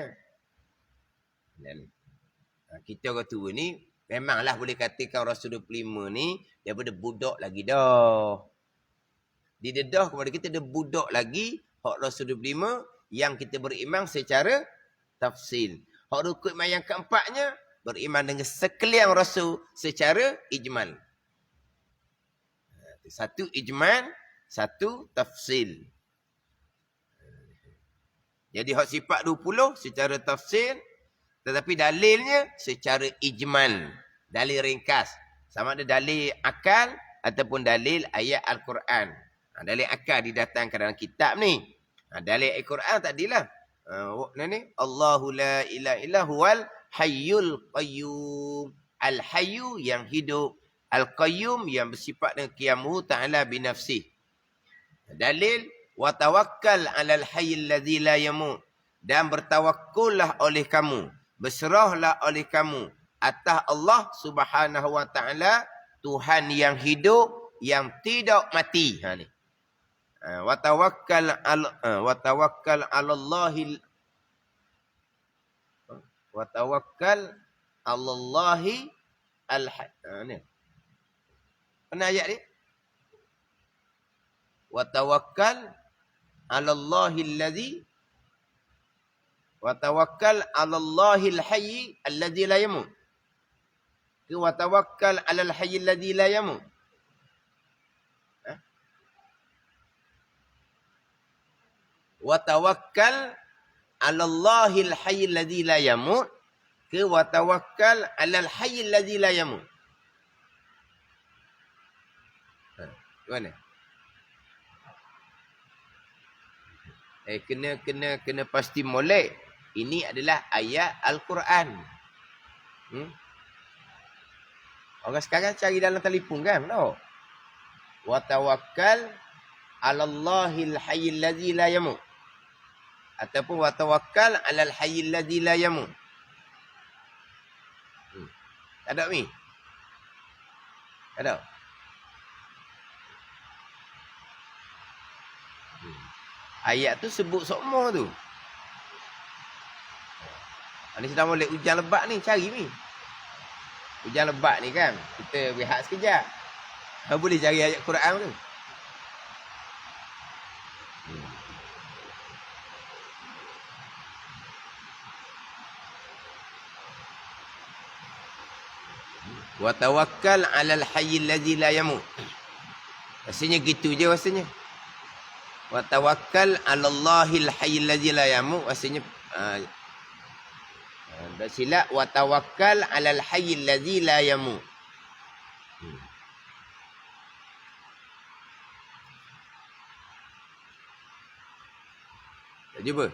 Kita orang tua ni memanglah boleh katakan Rasul 25 ni daripada budak lagi dah. Didedah kepada kita ada budak lagi hak Rasul 25 yang kita beriman secara tafsil. Hak rukun iman yang keempatnya beriman dengan sekalian Rasul secara ijmal. Satu ijmal, satu tafsil. Jadi hak sifat 20 secara tafsil, tetapi dalilnya secara ijmal. Dalil ringkas. Sama ada dalil akal ataupun dalil ayat Al-Quran. Dalil akal didatangkan dalam kitab ni. Dalil Al-Quran tadilah. Allahu la ilaha illa huwal hayyul qayyum. Al-hayyu yang hidup. Al-qayyum yang bersifat dengan qiyamuhu ta'ala binafsih. Dalil wa tawakkal 'alal hayyil ladzi la yamut, dan bertawakkullah oleh kamu, berserahlah oleh kamu atas Allah Subhanahu wa taala, Tuhan yang hidup yang tidak mati. Ni wa tawakkal 'alallahi wa tawakkal 'alallahi al-hayy. Mana ayat ni? Wa tawakkal 'alallahi alladhi wa tawakkal 'alallahi al-hayy alladhi la yamut. Ke wa tawakkal 'alal hayy alladhi la yamut. Wa tawakkal 'alallahi al-hayy alladhi la yamut. Ke wa tawakkal 'alal hayy alladhi la yamut. Mana? Kena pasti molek. Ini adalah ayat Al-Quran. Orang sekarang cari dalam telefon kan? No. Wa tawakkal 'alallahi al-hayyil ladzi la yamut. Ataupun wa tawakkal 'alal hayyil ladzi la yamut. Tak ada mi? Tak ada. Ayat tu sebut semua tu. Ni sedang boleh hujan lebat ni, cari ni. Hujan lebat ni kan, kita rehat sekejap. Boleh cari ayat Quran tu. Wa tawakkal 'alal hayyil ladzi la yamut. Rasanya gitu je rasanya. Wa tawakkal 'alallahi al-hayyil ladzi la yamut, maksudnya dah silap. Wa tawakkal 'alal hayyil ladzi la yamut. Tak jumpa?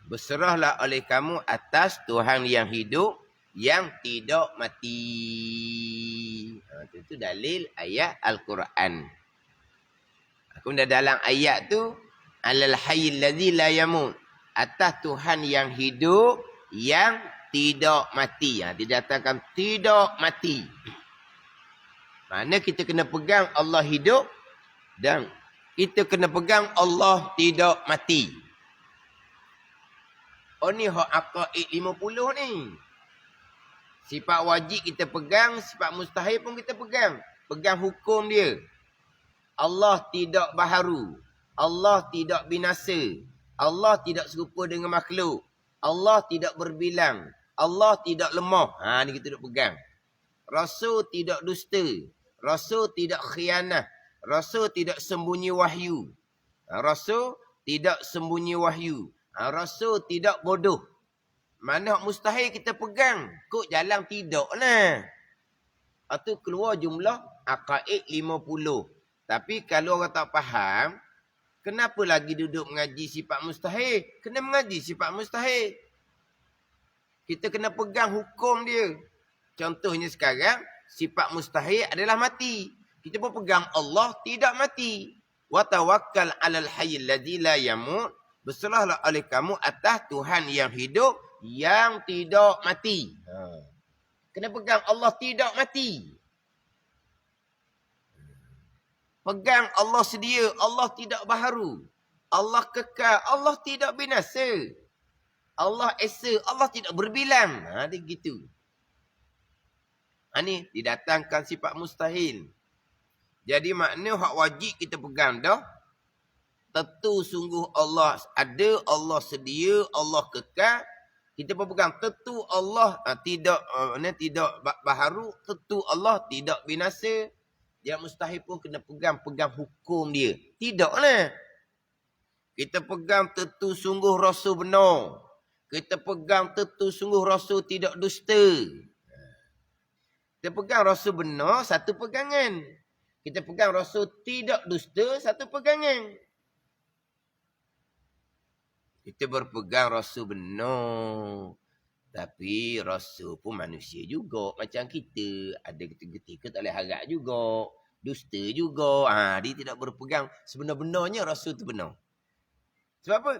Berserahlah oleh kamu atas Tuhan yang hidup, yang tidak mati. Itu dalil ayat Al-Quran. Kemudian dalam ayat tu, alal hayyil ladzi la yamut, atas Tuhan yang hidup, yang tidak mati. Didatakan tidak mati. Mana kita kena pegang Allah hidup, dan kita kena pegang Allah tidak mati. Oh ni hak aqaid 50 ni. Sifat wajib kita pegang, sifat mustahil pun kita pegang. Pegang hukum dia. Allah tidak baharu. Allah tidak binasa. Allah tidak serupa dengan makhluk. Allah tidak berbilang. Allah tidak lemah. Ni kita duk pegang. Rasul tidak dusta. Rasul tidak khianat. Rasul tidak sembunyi wahyu. Rasul tidak sembunyi wahyu. Rasul tidak bodoh. Mana mustahil kita pegang. Kok jalan tidak lah. Itu keluar jumlah aqaid 50. Tapi kalau orang tak faham, kenapa lagi duduk mengaji sifat mustahil? Kena mengaji sifat mustahil. Kita kena pegang hukum dia. Contohnya sekarang, sifat mustahil adalah mati. Kita pun pegang Allah tidak mati. Wa tawakkal 'alal hayyil ladzi la yamut. Berserahlah oleh kamu atas Tuhan yang hidup yang tidak mati. Kena pegang Allah tidak mati. Pegang Allah sedia, Allah tidak baharu. Allah kekal, Allah tidak binasa. Allah esa, Allah tidak berbilang. Dia gitu. Ni didatangkan sifat mustahil. Jadi makna hak wajib kita pegang dah. Tentu sungguh Allah ada, Allah sedia, Allah kekal. Kita pun pegang tentu Allah tidak baharu, tentu Allah tidak binasa. Yang mustahil pun kena pegang hukum dia. Tidaklah. Kita pegang tentu sungguh Rasul benar. Kita pegang tentu sungguh Rasul tidak dusta. Kita pegang Rasul benar, satu pegangan. Kita pegang Rasul tidak dusta, satu pegangan. Kita berpegang Rasul benar. Tapi Rasul pun manusia juga. Macam kita. Ada ketika-ketika tak boleh harap juga. Dusta juga. Dia tidak berpegang. Sebenar-benarnya Rasul tu benar. Sebab apa?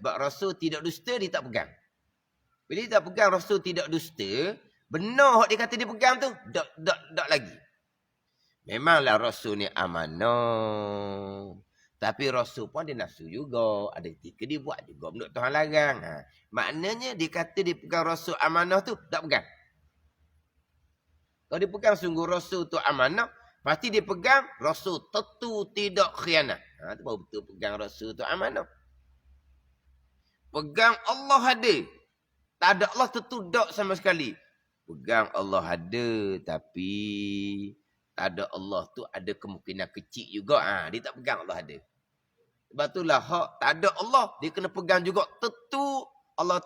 Sebab Rasul tidak dusta, dia tak pegang. Bila dia tak pegang Rasul tidak dusta, benar dia kata dia pegang tu, tak lagi. Memanglah Rasul ni amanah. Tapi Rasul pun ada nafsu juga. Ada ketika dia buat juga benda Tuhan larang. Maknanya dia kata dia pegang Rasul amanah tu, tak pegang. Kalau dia pegang sungguh Rasul tu amanah, pasti dia pegang Rasul tentu tidak khianat. Itu baru betul pegang Rasul tu amanah. Pegang Allah ada. Tak ada Allah tentu tak sama sekali. Pegang Allah ada, tapi tak ada Allah tu ada kemungkinan kecil juga. Dia tak pegang Allah ada. Sebab itulah hak tak ada Allah, dia kena pegang juga tentu Allah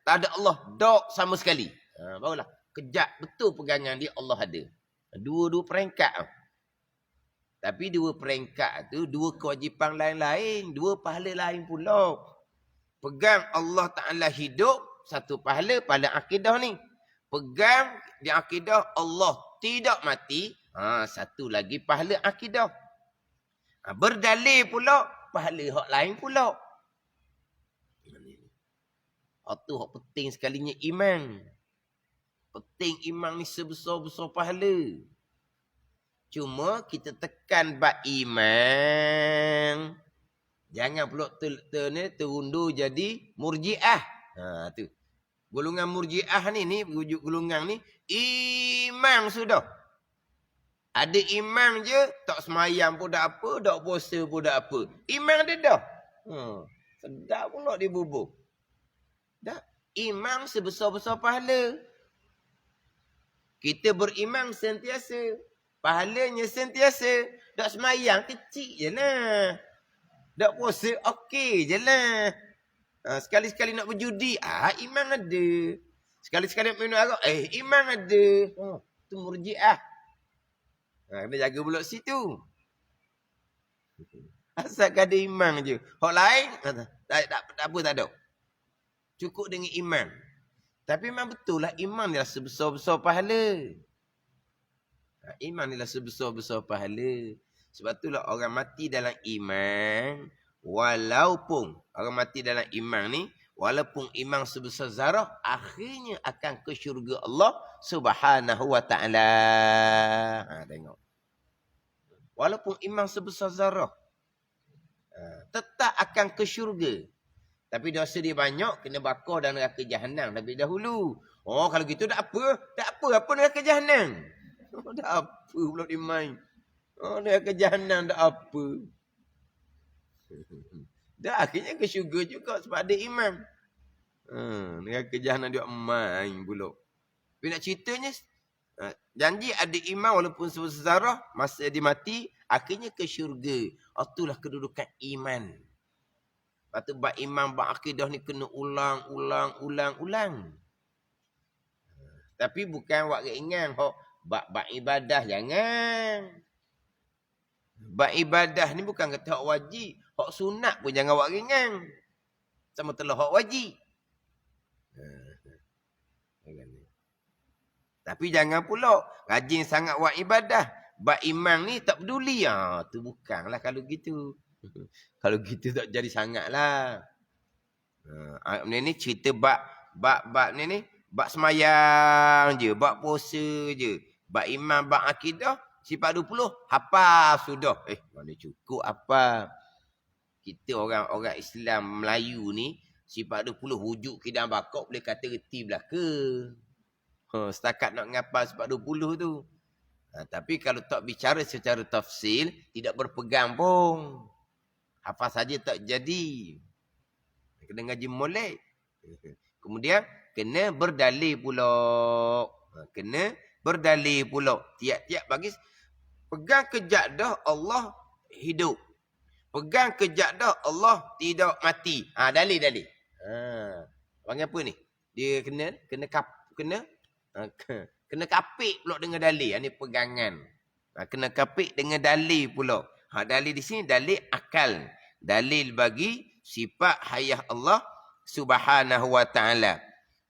tak ada Allah dok sama sekali. Barulah kejap betul pegangan dia Allah ada. Dua-dua peringkat. Tapi dua peringkat tu dua kewajipan lain-lain, dua pahala lain pula. Pegang Allah Taala hidup, satu pahala akidah ni. Pegang di akidah Allah tidak mati, satu lagi pahala akidah. Berdalil pula pahala hak lain pula. Itu hak penting sekalinya iman. Penting iman ni sebesar-besar pahala. Cuma kita tekan bab iman. Jangan pula terundur jadi murjiah. Tu. Golongan murjiah ni golongan ni iman sudah. Ada iman je, tak semayang pun tak apa, tak puasa pun tak apa. Iman dia dah. Sedap pula dia bubuk. Dah, iman sebesar-besar pahala. Kita beriman sentiasa. Pahalanya sentiasa. Tak semayang kecil je lah. Tak puasa okey je lah. Sekali-sekali nak berjudi, iman ada. Sekali-sekali nak minum arak, iman ada. Tu murjiah. Kena jaga pula situ. Asalkan ada iman je. Hak lain, tak apa, tak ada. Cukup dengan iman. Tapi memang betul lah iman ni lah sebesar-besar pahala. Iman ni lah sebesar-besar pahala. Sebab itulah orang mati dalam iman, walaupun orang mati dalam iman ni, walaupun iman sebesar zarah, akhirnya akan ke syurga Allah Subhanahu wa ta'ala. Tengok. Walaupun iman sebesar zarah, tetap akan ke syurga. Tapi dosa dia banyak, kena bakar dan neraka jahanam lebih dahulu. Oh, kalau gitu tak apa. Tak apa. Apa neraka jahanam? Oh, tak apa pula dia main. Oh, neraka jahanam tak apa. Dah akhirnya ke syurga juga sebab ada iman. Neraka jahanam dia main pula. Tapi nak ceritanya, janji ada iman walaupun sejarah, masa dia mati, akhirnya ke syurga. Itulah kedudukan iman. Lepas tu, bak iman, bak akidah ni kena ulang. Tapi bukan wak ringan. Bak ibadah, jangan. Bak ibadah ni bukan kata hak wajib. Hak sunat pun jangan wak ringan. Sama telah hak wajib. Tapi jangan pula rajin sangat buat ibadah. Bak iman ni tak peduli. Tu bukanlah kalau gitu. Kalau gitu tak jadi sangatlah. Ni cerita bak ni bak semayang je, bak puasa je. Bak iman, bak akidah, sifat 20 hafal sudah. Mana cukup apa? Kita orang Islam Melayu ni sifat 20 wujud kidam bakok boleh kata reti belaka. Setakat nak ngapal sifat 20 tu. Tapi kalau tak bicara secara tafsil, tidak berpegang pun. Hafal saja tak jadi. Kena ngaji molek. Kemudian, kena berdalil pula. Kena berdalil pula. Tiap-tiap bagi. Pegang kejap dah Allah hidup. Pegang kejap dah Allah tidak mati. Dalil. Panggil apa ni? Dia kena kapik pula dengan dalil. Ini pegangan. Kena kapik dengan dalil pula. Dalil di sini dalil akal. Dalil bagi sifat hayah Allah Subhanahu wa ta'ala.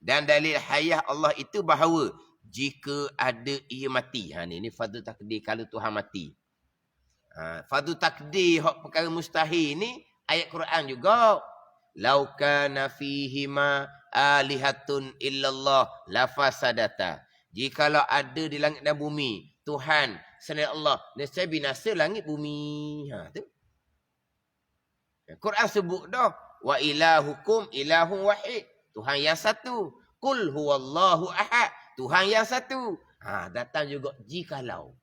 Dan dalil hayah Allah itu bahawa jika ada ia mati. Ini fardu takdir kalau Tuhan mati. Fardu takdir hak perkara mustahil ni ayat Quran juga. Lau kana fihima alihatun illallah lafasadata. Jikalau ada di langit dan bumi Tuhan selain Allah, nescaya binasa langit bumi. Tu. Quran sebut dah wa ilahukum ilahun wahid. Tuhan yang satu. Qul huwallahu ahad. Tuhan yang satu. Datang juga jikalau.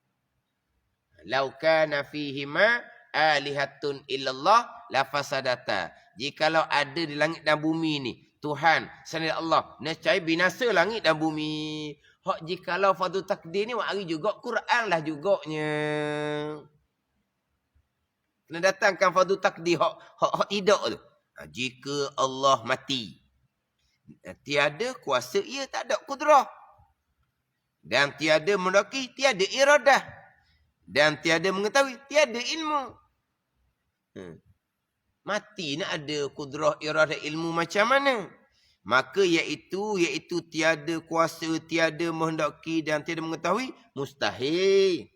Lau kana fihima alihatun illallah lafasadata. Jikalau ada di langit dan bumi ni Tuhan selain Allah, nescaya binasa langit dan bumi. Hak jikalau fardu takdir ni hari juga Quran lah juganya. Kena datangkan fardu takdir hak tidak tu. Jika Allah mati, tiada kuasa ia, tak ada kudrah. Dan tiada mendaki, tiada iradah. Dan tiada mengetahui, tiada ilmu. Mati nak ada kudrah, iradah, ilmu macam mana? Maka iaitu tiada kuasa, tiada menghendaki dan tiada mengetahui, mustahil.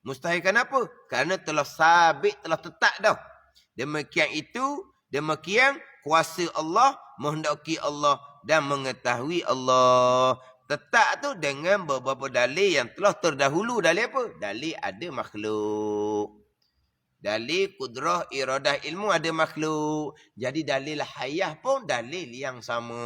Mustahil kenapa? Kerana telah sabit, telah tetap dah. Demikian kuasa Allah, menghendaki Allah dan mengetahui Allah. Tetap tu dengan beberapa dalil yang telah terdahulu. Dalil apa? Dalil ada makhluk. Dalil kudrah, iradah, ilmu ada makhluk. Jadi dalil hayah pun dalil yang sama.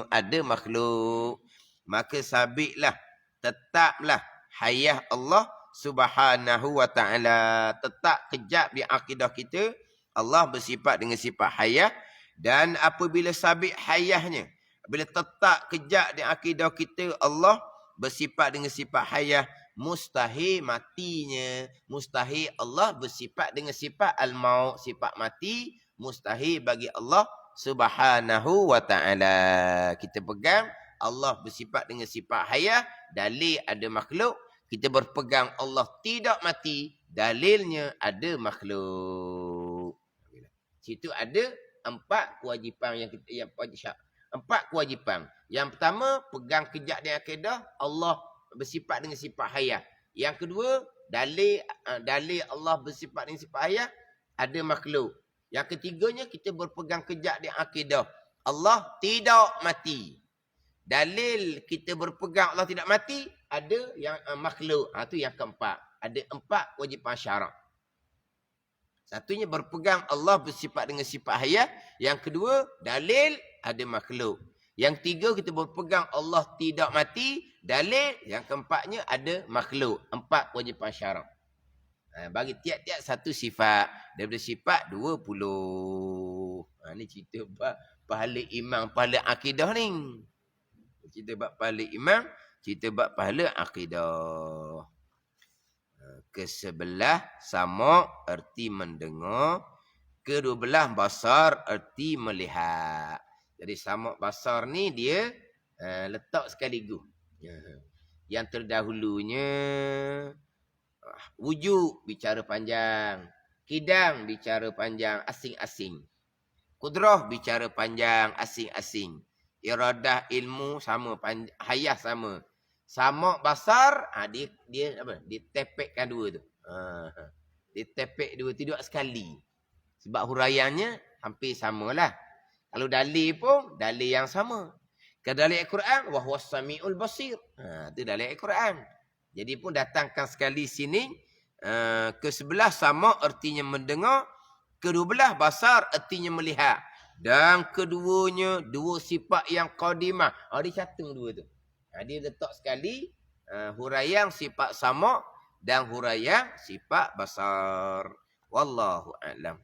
Ada makhluk. Maka sabitlah, tetaplah hayah Allah Subhanahu wa ta'ala. Tetap kejap di akidah kita. Allah bersifat dengan sifat hayah. Dan apabila sabit hayahnya, bila tetap kejap di akidah kita, Allah bersifat dengan sifat hayah, mustahil matinya. Mustahil Allah bersifat dengan sifat al-maut, sifat mati. Mustahil bagi Allah Subhanahu wa ta'ala. Kita pegang Allah bersifat dengan sifat hayah. Dalil ada makhluk. Kita berpegang Allah tidak mati. Dalilnya ada makhluk. Situ ada 4 kewajipan yang kita wajib. 4 kewajipan. Yang pertama, pegang kejap di akidah Allah bersifat dengan sifat hayah. Yang kedua, dalil Allah bersifat dengan sifat hayah, ada makhluk. Yang ketiganya, kita berpegang kejap di akidah Allah tidak mati. Dalil kita berpegang Allah tidak mati, ada yang makhluk. Itu yang keempat. Ada 4 kewajipan syarak. Satunya berpegang Allah bersifat dengan sifat hayah. Yang kedua, dalil ada makhluk. Yang tiga kita berpegang Allah tidak mati. Dalil yang keempatnya ada makhluk. 4 kewajipan syarak. Bagi tiap-tiap satu sifat. Daripada sifat 20. Ni cerita pahala iman, pahala akidah ni. Cerita bab pahala iman, cerita bab pahala akidah. Ke-11 sama erti mendengar. Ke-12 basar erti melihat. Jadi sama basar ni dia letak sekaligus. Yang terdahulunya wujud bicara panjang. Kidang bicara panjang asing-asing. Kudrah bicara panjang asing-asing. Iradah ilmu sama, hayah sama. Sama basar, dia apa? Ditepekkan dua tu. Ditepek dua, tidak sekali. Sebab huraiannya hampir samalah. Kalau dalil pun, dalil yang sama. Kalau dalil Al-Quran, wahuwas sami'ul basir. Itu dalil Al-Quran. Jadi pun datangkan sekali sini. Ke-11 sama artinya mendengar. Ke-12 basar artinya melihat. Dan keduanya, dua sifat yang qadimah. Dia catung dua tu. Dia letak sekali huraian sifat sama dan huraian sifat basar. Wallahu a'lam.